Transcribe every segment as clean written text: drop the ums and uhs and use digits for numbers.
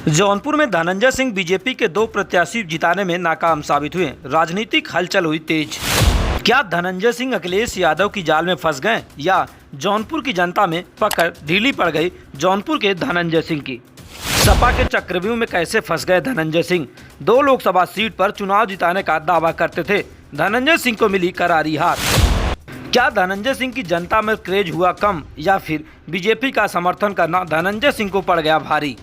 जौनपुर में धनंजय सिंह बीजेपी के 2 प्रत्याशी जिताने में नाकाम साबित हुए। राजनीतिक हलचल हुई तेज। क्या धनंजय सिंह अखिलेश यादव की जाल में फंस गए या जौनपुर की जनता में पकड़ ढीली पड़ गई जौनपुर के धनंजय सिंह की? सपा के चक्रव्यूह में कैसे फंस गए धनंजय सिंह? 2 लोकसभा सीट पर चुनाव जिताने का दावा करते थे, धनंजय सिंह को मिली करारी हार। क्या धनंजय सिंह की जनता में क्रेज हुआ कम या फिर बीजेपी का समर्थन करना धनंजय सिंह को पड़ गया भारी?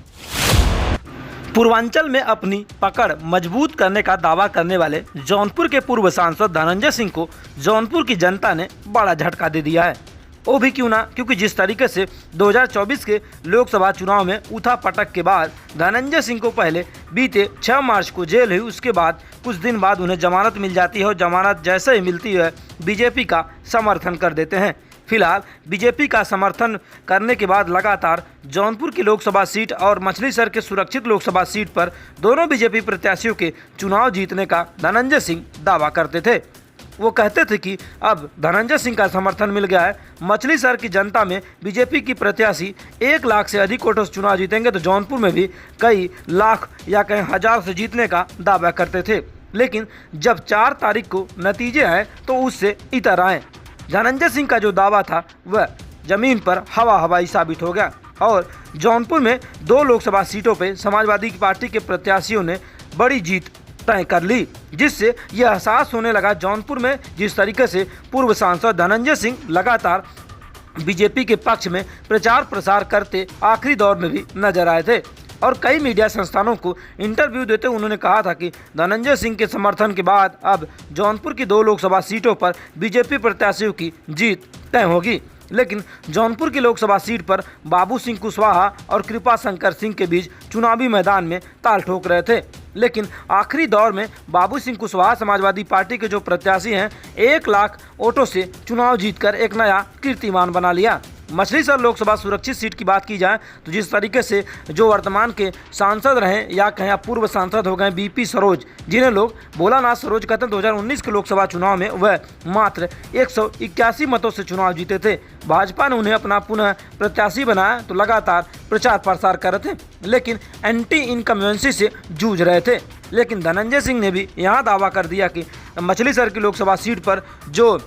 पूर्वांचल में अपनी पकड़ मजबूत करने का दावा करने वाले जौनपुर के पूर्व सांसद धनंजय सिंह को जौनपुर की जनता ने बड़ा झटका दे दिया है। वो भी क्यों ना, क्योंकि जिस तरीके से 2024 के लोकसभा चुनाव में उठापटक के बाद धनंजय सिंह को पहले बीते 6 मार्च को जेल हुई, उसके बाद कुछ दिन बाद उन्हें जमानत मिल जाती है और जमानत जैसे ही मिलती है बीजेपी का समर्थन कर देते हैं। फिलहाल बीजेपी का समर्थन करने के बाद लगातार जौनपुर की लोकसभा सीट और मछलीशहर के सुरक्षित लोकसभा सीट पर दोनों बीजेपी प्रत्याशियों के चुनाव जीतने का धनंजय सिंह दावा करते थे। वो कहते थे कि अब धनंजय सिंह का समर्थन मिल गया है, मछलीशहर की जनता में बीजेपी की प्रत्याशी 1 लाख से अधिक वोटों से चुनाव जीतेंगे तो जौनपुर में भी कई लाख या कई हजार से जीतने का दावा करते थे। लेकिन जब 4 तारीख को नतीजे आए तो उससे इतर आए। धनंजय सिंह का जो दावा था वह जमीन पर हवाई साबित हो गया और जौनपुर में 2 लोकसभा सीटों पर समाजवादी पार्टी के प्रत्याशियों ने बड़ी जीत तय कर ली, जिससे यह एहसास होने लगा जौनपुर में जिस तरीके से पूर्व सांसद धनंजय सिंह लगातार बीजेपी के पक्ष में प्रचार प्रसार करते आखिरी दौर में भी नजर आए थे और कई मीडिया संस्थानों को इंटरव्यू देते उन्होंने कहा था कि धनंजय सिंह के समर्थन के बाद अब जौनपुर की 2 लोकसभा सीटों पर बीजेपी प्रत्याशियों की जीत तय होगी। लेकिन जौनपुर की लोकसभा सीट पर बाबू सिंह कुशवाहा और कृपा शंकर सिंह के बीच चुनावी मैदान में ताल ठोक रहे थे। लेकिन आखिरी दौर में बाबू सिंह कुशवाहा समाजवादी पार्टी के जो प्रत्याशी हैं 1 लाख वोटों से चुनाव जीतकर एक नया कीर्तिमान बना लिया। मछलीशहर लोकसभा सुरक्षित सीट की बात की जाए तो जिस तरीके से जो वर्तमान के सांसद रहे या कहीं पूर्व सांसद हो गए बीपी सरोज, जिन्हें लोग भोलानाथ सरोज कहते हैं, 2019 के लोकसभा चुनाव में वह मात्र 181 मतों से चुनाव जीते थे। भाजपा ने उन्हें अपना पुनः प्रत्याशी बनाया तो लगातार प्रचार प्रसार कर रहे थे, लेकिन एंटी इनकम्बेंसी से जूझ रहे थे। लेकिन धनंजय सिंह ने भी यहाँ दावा कर दिया कि मछलीशहर की लोकसभा सीट पर जो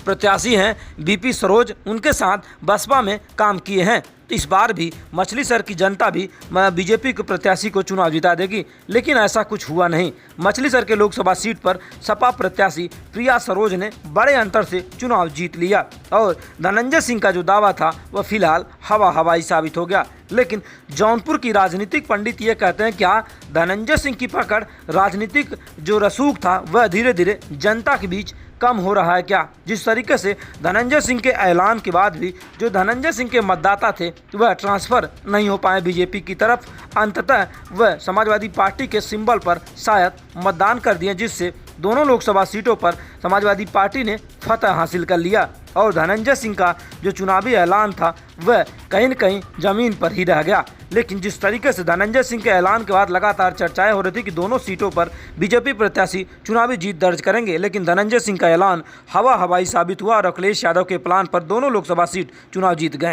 प्रत्याशी हैं बीपी सरोज, उनके साथ बसपा में काम किए हैं तो इस बार भी मछलीशहर की जनता भी बीजेपी के प्रत्याशी को चुनाव जिता देगी। लेकिन ऐसा कुछ हुआ नहीं। मछलीशहर के लोकसभा सीट पर सपा प्रत्याशी प्रिया सरोज ने बड़े अंतर से चुनाव जीत लिया और धनंजय सिंह का जो दावा था वह फिलहाल हवाई साबित हो गया। लेकिन जौनपुर की राजनीतिक पंडित ये कहते हैं क्या धनंजय सिंह की पकड़, राजनीतिक जो रसूख था वह धीरे धीरे जनता के बीच कम हो रहा है क्या? जिस तरीके से धनंजय सिंह के ऐलान के बाद भी जो धनंजय सिंह के मतदाता थे वह ट्रांसफ़र नहीं हो पाए बीजेपी की तरफ, अंततः वह समाजवादी पार्टी के सिंबल पर शायद मतदान कर दिए, जिससे दोनों लोकसभा सीटों पर समाजवादी पार्टी ने फतह हासिल कर लिया और धनंजय सिंह का जो चुनावी ऐलान था वह कहीं न कहीं ज़मीन पर ही रह गया। लेकिन जिस तरीके से धनंजय सिंह के ऐलान के बाद लगातार चर्चाएं हो रही थी कि दोनों सीटों पर बीजेपी प्रत्याशी चुनावी जीत दर्ज करेंगे, लेकिन धनंजय सिंह का ऐलान हवाई साबित हुआ और अखिलेश यादव के प्लान पर दोनों लोकसभा सीट चुनाव जीत गए।